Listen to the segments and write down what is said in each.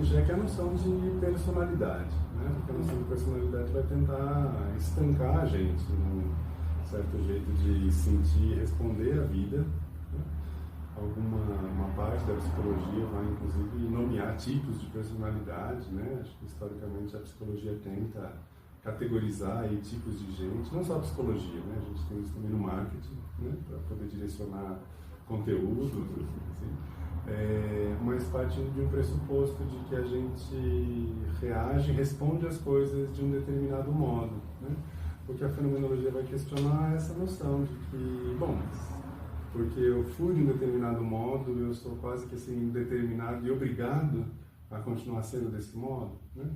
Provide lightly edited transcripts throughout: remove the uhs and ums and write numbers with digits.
fenomenologia, que é a noção de personalidade, né? Porque a noção de personalidade vai tentar estancar a gente num certo jeito de sentir e responder à vida, né? Uma parte da psicologia vai, inclusive, nomear tipos de personalidade, né? Acho que, historicamente, a psicologia tenta categorizar aí tipos de gente, não só a psicologia, né? A gente tem isso também no marketing, né? Para poder direcionar conteúdos, assim. Mas partindo de um pressuposto de que a gente reage, responde às coisas de um determinado modo, né? Porque a fenomenologia vai questionar essa noção de que, bom, porque eu fui de um determinado modo, eu sou quase que assim determinado e obrigado a continuar sendo desse modo, né?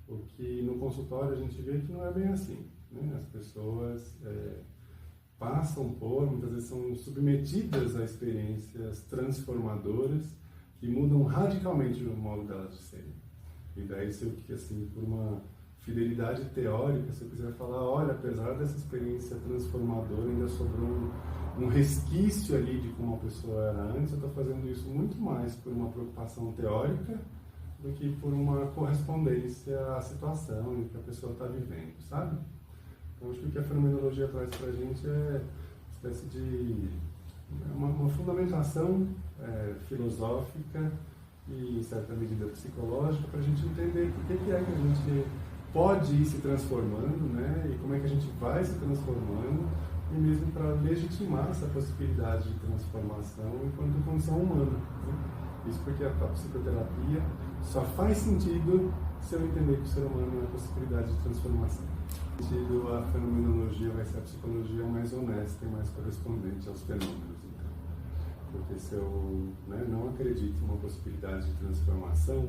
O que no consultório a gente vê que não é bem assim, né? As pessoas passam por, muitas vezes são submetidas a experiências transformadoras que mudam radicalmente o modo delas de serem. E daí, se eu, assim, por uma fidelidade teórica, se eu quiser falar, olha, apesar dessa experiência transformadora, ainda sobrou um resquício ali de como a pessoa era antes, eu estou fazendo isso muito mais por uma preocupação teórica do que por uma correspondência à situação e que a pessoa está vivendo, sabe? Então, acho que o que a fenomenologia traz para a gente é uma espécie de uma fundamentação filosófica e, em certa medida, psicológica, para a gente entender por que é que a gente pode ir se transformando, né? E como é que a gente vai se transformando, e mesmo para legitimar essa possibilidade de transformação enquanto condição humana, né? Isso porque a psicoterapia só faz sentido se eu entender que o ser humano é a possibilidade de transformação. Nesse sentido, a fenomenologia vai ser a psicologia mais honesta e mais correspondente aos fenômenos. Então. Porque se eu não acredito em uma possibilidade de transformação,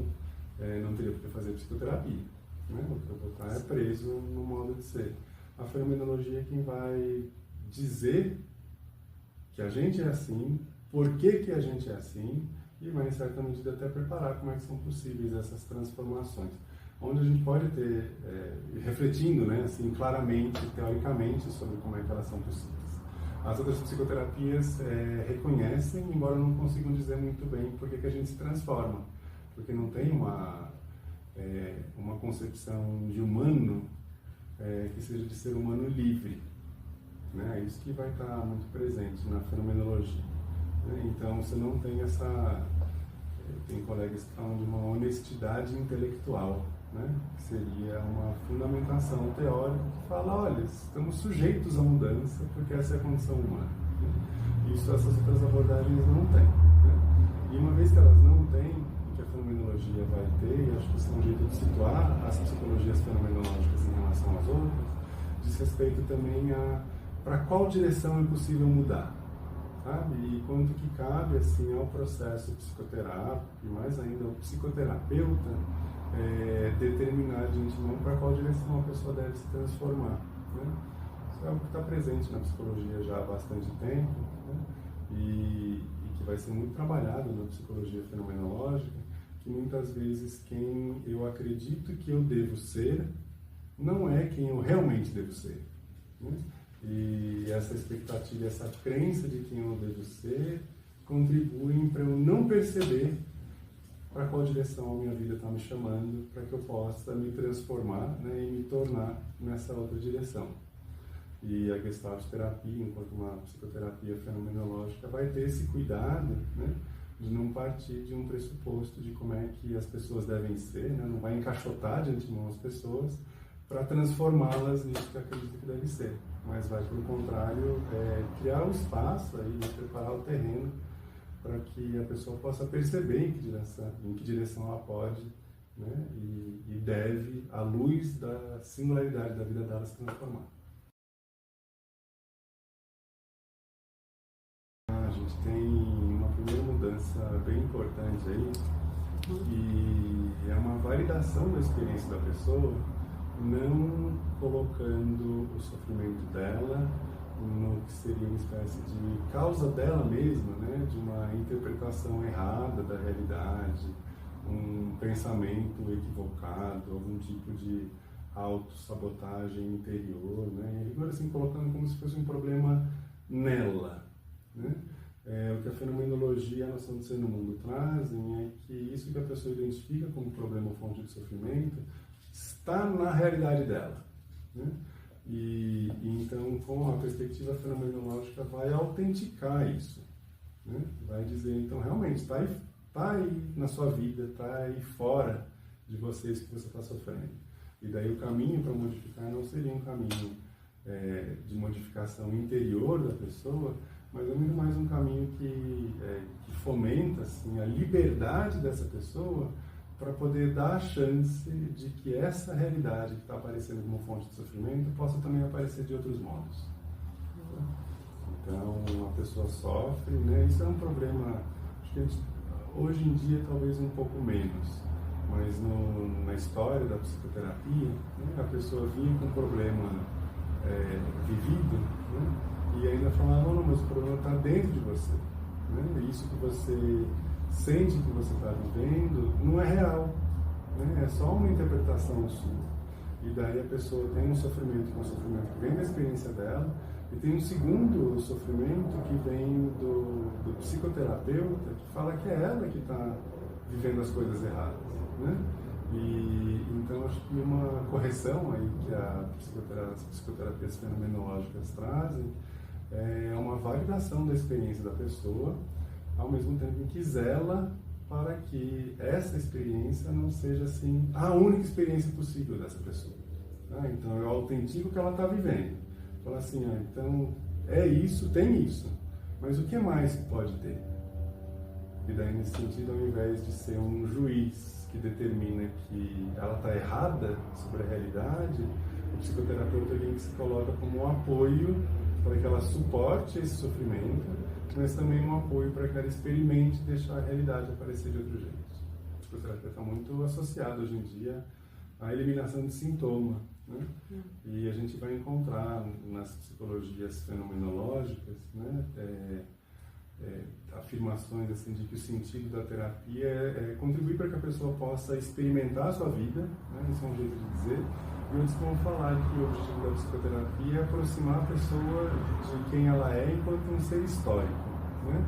não teria por que fazer psicoterapia. Né? O que eu vou estar é preso no modo de ser. A fenomenologia é quem vai dizer que a gente é assim, por que a gente é assim, e vai, em certa medida, até preparar como é que são possíveis essas transformações. Onde a gente pode ter, refletindo, né, assim, claramente, teoricamente, sobre como é que elas são possíveis. As outras psicoterapias reconhecem, embora não consigam dizer muito bem por que a gente se transforma. Porque não tem uma concepção de humano que seja de ser humano livre. Né? É isso que vai estar muito presente na fenomenologia. Né? Então, você não tem essa... Tem colegas que falam de uma honestidade intelectual, né? Que seria uma fundamentação teórica que fala, olha, estamos sujeitos à mudança porque essa é a condição humana. Né? Isso essas outras abordagens não têm. Né? E uma vez que elas não têm, o que a fenomenologia vai ter, e acho que isso é um jeito de situar as psicologias fenomenológicas em relação às outras, diz respeito também a para qual direção é possível mudar. Sabe? E quanto que cabe assim, ao processo psicoterápico, e mais ainda ao psicoterapeuta, determinar de antemão para qual direção a pessoa deve se transformar. Né? Isso é algo que está presente na psicologia já há bastante tempo, né? e que vai ser muito trabalhado na psicologia fenomenológica, que muitas vezes quem eu acredito que eu devo ser não é quem eu realmente devo ser. Né? E essa expectativa, essa crença de quem eu devo ser, contribuem para eu não perceber para qual direção a minha vida está me chamando, para que eu possa me transformar, né, e me tornar nessa outra direção. E a Gestalt terapia, enquanto uma psicoterapia fenomenológica, vai ter esse cuidado, né, de não partir de um pressuposto de como é que as pessoas devem ser, né, não vai encaixotar de antemão as pessoas para transformá-las nisso que acredito que deve ser. Mas vai, pelo contrário, criar um espaço, aí, preparar o terreno para que a pessoa possa perceber em que direção ela pode, né, e deve, à luz da singularidade da vida dela, se transformar. A gente tem uma primeira mudança bem importante aí, e é uma validação da experiência da pessoa, não colocando o sofrimento dela no que seria uma espécie de causa dela mesma, né? De uma interpretação errada da realidade, um pensamento equivocado, algum tipo de autossabotagem interior, né? E agora assim, colocando como se fosse um problema nela, né? o que a fenomenologia e a noção de ser no mundo trazem é que isso que a pessoa identifica como problema ou fonte de sofrimento está na realidade dela, né? E então, com a perspectiva fenomenológica, vai autenticar isso, né? Vai dizer, então, realmente, está aí na sua vida, está aí fora de vocês que você está sofrendo. E daí o caminho para modificar não seria um caminho de modificação interior da pessoa, mas é muito mais um caminho que fomenta assim, a liberdade dessa pessoa para poder dar a chance de que essa realidade que está aparecendo como fonte de sofrimento possa também aparecer de outros modos. Então, a pessoa sofre, né? Isso é um problema, acho que hoje em dia talvez um pouco menos, mas na história da psicoterapia, né, a pessoa vinha com um problema vivido, né, e ainda falava, não, mas o problema está dentro de você, né? Isso que você sente que você está vivendo não é real, né? É só uma interpretação sua. E daí a pessoa tem um sofrimento, que é um sofrimento que vem da experiência dela, e tem um segundo sofrimento que vem do psicoterapeuta, que fala que é ela que está vivendo as coisas erradas, né? E então acho que uma correção aí que as psicoterapias fenomenológicas trazem é uma validação da experiência da pessoa, ao mesmo tempo em que zela para que essa experiência não seja assim a única experiência possível dessa pessoa. Tá? Então eu autentico o que ela está vivendo. Fala assim, então é isso, tem isso, mas o que mais que pode ter? E daí, nesse sentido, ao invés de ser um juiz que determina que ela está errada sobre a realidade, o psicoterapeuta alguém que se coloca como um apoio para que ela suporte esse sofrimento, mas também um apoio para que ela experimente deixar a realidade aparecer de outro jeito. A psicoterapia está muito associada hoje em dia à eliminação de sintoma, né? E a gente vai encontrar nas psicologias fenomenológicas, né, afirmações assim, de que o sentido da terapia é contribuir para que a pessoa possa experimentar a sua vida, né? Isso é um jeito de dizer. E outros vão falar que o objetivo da psicoterapia é aproximar a pessoa de quem ela é enquanto um ser histórico, né?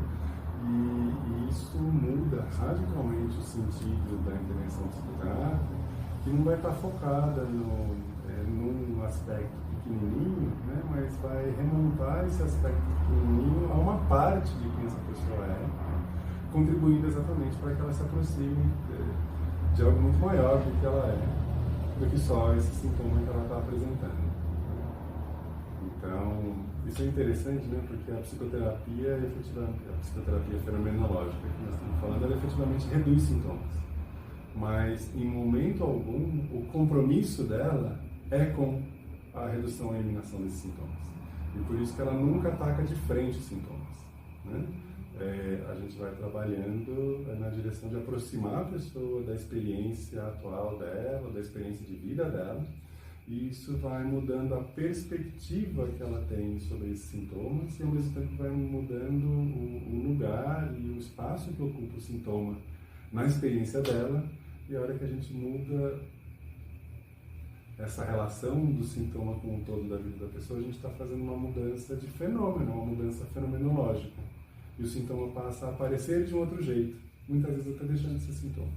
E isso muda radicalmente o sentido da intervenção psicoterápica, que não vai estar focada num aspecto pequenininho, né? Mas vai remontar esse aspecto pequenininho a uma parte de quem essa pessoa é, contribuindo exatamente para que ela se aproxime de algo muito maior do que ela é, do que só esse sintoma que ela está apresentando. Então, isso é interessante, né? Porque a psicoterapia, a psicoterapia fenomenológica que nós estamos falando, ela efetivamente reduz sintomas. Mas, em momento algum, o compromisso dela é com a redução e eliminação desses sintomas. E por isso que ela nunca ataca de frente os sintomas, né? A gente vai trabalhando na direção de aproximar a pessoa da experiência atual dela, da experiência de vida dela, e isso vai mudando a perspectiva que ela tem sobre esses sintomas e ao mesmo tempo vai mudando o lugar e o espaço que ocupa o sintoma na experiência dela. E a hora que a gente muda essa relação do sintoma com o todo da vida da pessoa, a gente está fazendo uma mudança de fenômeno, uma mudança fenomenológica. E o sintoma passa a aparecer de um outro jeito, muitas vezes até deixando de ser sintoma.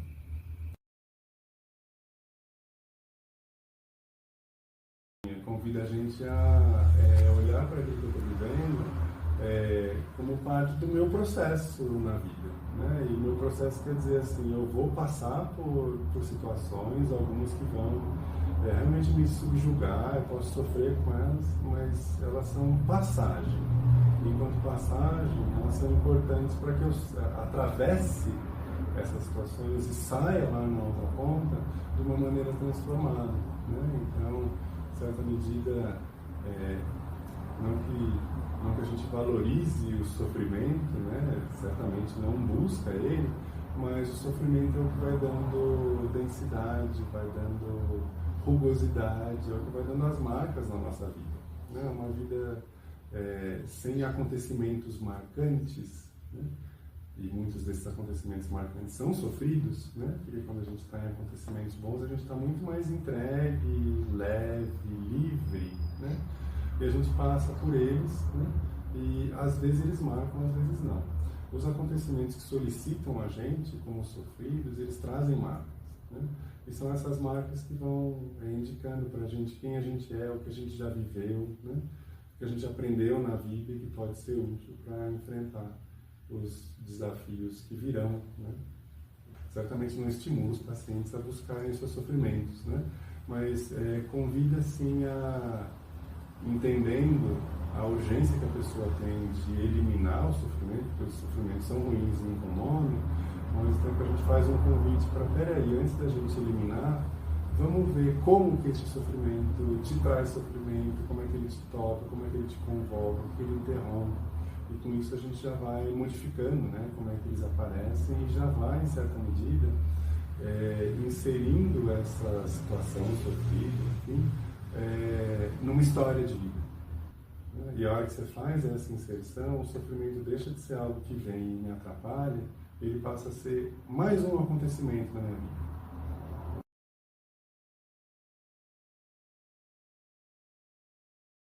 Convida a gente a olhar para aquilo que eu estou vivendo como parte do meu processo na vida, né? E o meu processo quer dizer assim, eu vou passar por situações, algumas que vão realmente me subjugar, eu posso sofrer com elas, mas elas são passagem. Enquanto passagem, elas são importantes para que eu atravesse essas situações e saia lá na outra ponta de uma maneira transformada, né? Então, em certa medida, não que a gente valorize o sofrimento, né? Certamente não busca ele, mas o sofrimento é o que vai dando densidade, vai dando rugosidade, é o que vai dando as marcas na nossa vida, né? Uma vida sem acontecimentos marcantes, né? E muitos desses acontecimentos marcantes são sofridos, né? Porque quando a gente está em acontecimentos bons, a gente está muito mais entregue, leve, livre, né? E a gente passa por eles, né? E às vezes eles marcam, às vezes não. Os acontecimentos que solicitam a gente, como sofridos, eles trazem marcas, né? E são essas marcas que vão indicando para a gente quem a gente é, o que a gente já viveu, né? O que a gente aprendeu na vida e que pode ser útil para enfrentar os desafios que virão, né? Certamente não estimula os pacientes a buscarem seus sofrimentos, né? Mas convida, sim, a entendendo a urgência que a pessoa tem de eliminar o sofrimento, porque os sofrimentos são ruins e incomodam, ao mesmo tempo a gente faz um convite para, peraí, antes da gente eliminar, vamos ver como que esse sofrimento te traz sofrimento, como é que ele te toca, como é que ele te convoca, como é que ele interrompe. E com isso a gente já vai modificando, né, como é que eles aparecem e já vai, em certa medida, inserindo essa situação sofrida, enfim, numa história de vida. E a hora que você faz essa inserção, o sofrimento deixa de ser algo que vem e me atrapalha, ele passa a ser mais um acontecimento na minha vida.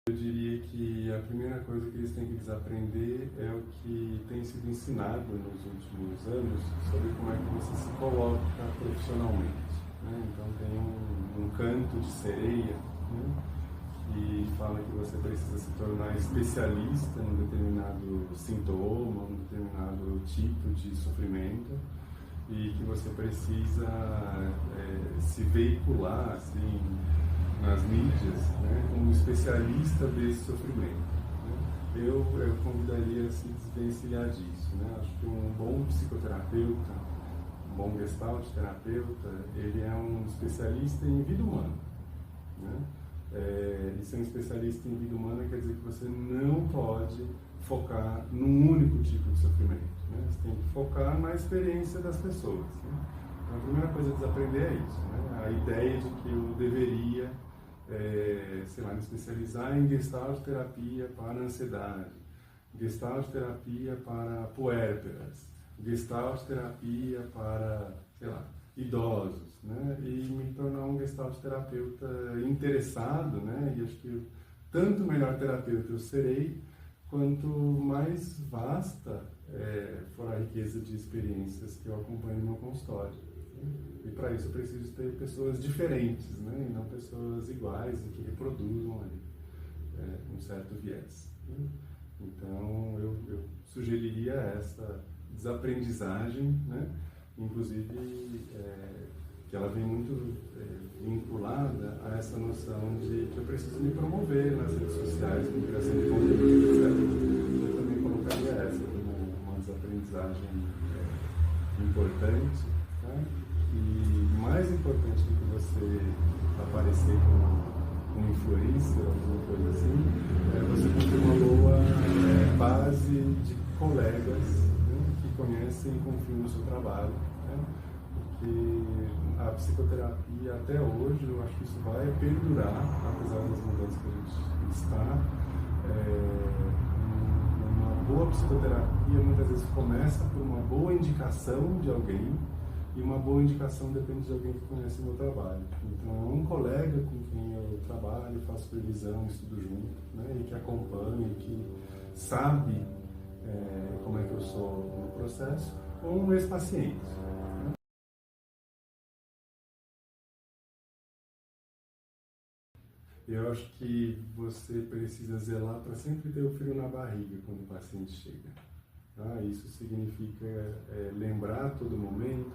Eu diria que a primeira coisa que eles têm que desaprender é o que tem sido ensinado nos últimos anos sobre como é que você se coloca profissionalmente, né? Então tem um canto de sereia, né, que fala que você precisa se tornar especialista em um determinado sintoma, um determinado tipo de sofrimento, e que você precisa se veicular assim, nas mídias, né, como especialista desse sofrimento, né? Eu convidaria a se desvencilhar disso, né? Acho que um bom psicoterapeuta, um bom gestalt terapeuta, ele é um especialista em vida humana, né? E ser um especialista em vida humana quer dizer que você não pode focar num único tipo de sofrimento, né? Você tem que focar na experiência das pessoas, né? Então, a primeira coisa a desaprender é isso, né? A ideia de que eu deveria me especializar em gestalt terapia para ansiedade, gestalt terapia para puérperas, gestalt terapia para, idosos, né? E me tornar um gestalt terapeuta interessado, né? E acho que tanto melhor terapeuta eu serei, quanto mais vasta for a riqueza de experiências que eu acompanho no meu consultório. E para isso eu preciso ter pessoas diferentes, né? E não pessoas iguais e que reproduzam ali um certo viés, né? Então eu sugeriria essa desaprendizagem, né? Inclusive que ela vem muito vinculada a essa noção de que eu preciso me promover nas redes sociais com criação de conteúdo, etc. Eu também colocaria essa como uma desaprendizagem importante, tá? E mais importante do que você aparecer como um influencer, alguma coisa assim, você ter uma boa base de colegas, né, que conhecem e confiam no seu trabalho, né? Porque a psicoterapia até hoje, eu acho que isso vai perdurar, apesar das mudanças que a gente está. Uma boa psicoterapia muitas vezes começa por uma boa indicação de alguém, e uma boa indicação depende de alguém que conhece o meu trabalho. Então, é um colega com quem eu trabalho, faço supervisão, estudo junto, né, e que acompanha, e que sabe como é que eu sou no processo, ou um ex-paciente. Né? Eu acho que você precisa zelar para sempre ter o frio na barriga quando o paciente chega. Tá? Isso significa lembrar a todo momento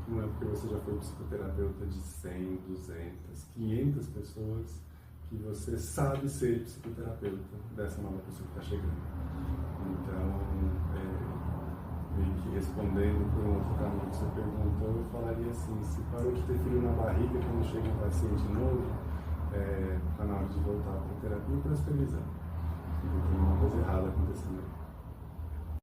que não é porque você já foi psicoterapeuta de 100, 200, 500 pessoas que você sabe ser psicoterapeuta dessa nova pessoa que está chegando. Então, meio que respondendo por um outro caminho que você perguntou, eu falaria assim: se parou de ter frio na barriga quando chega um paciente novo, está na hora de voltar para a terapia e para a supervisão. Porque tem uma coisa errada acontecendo.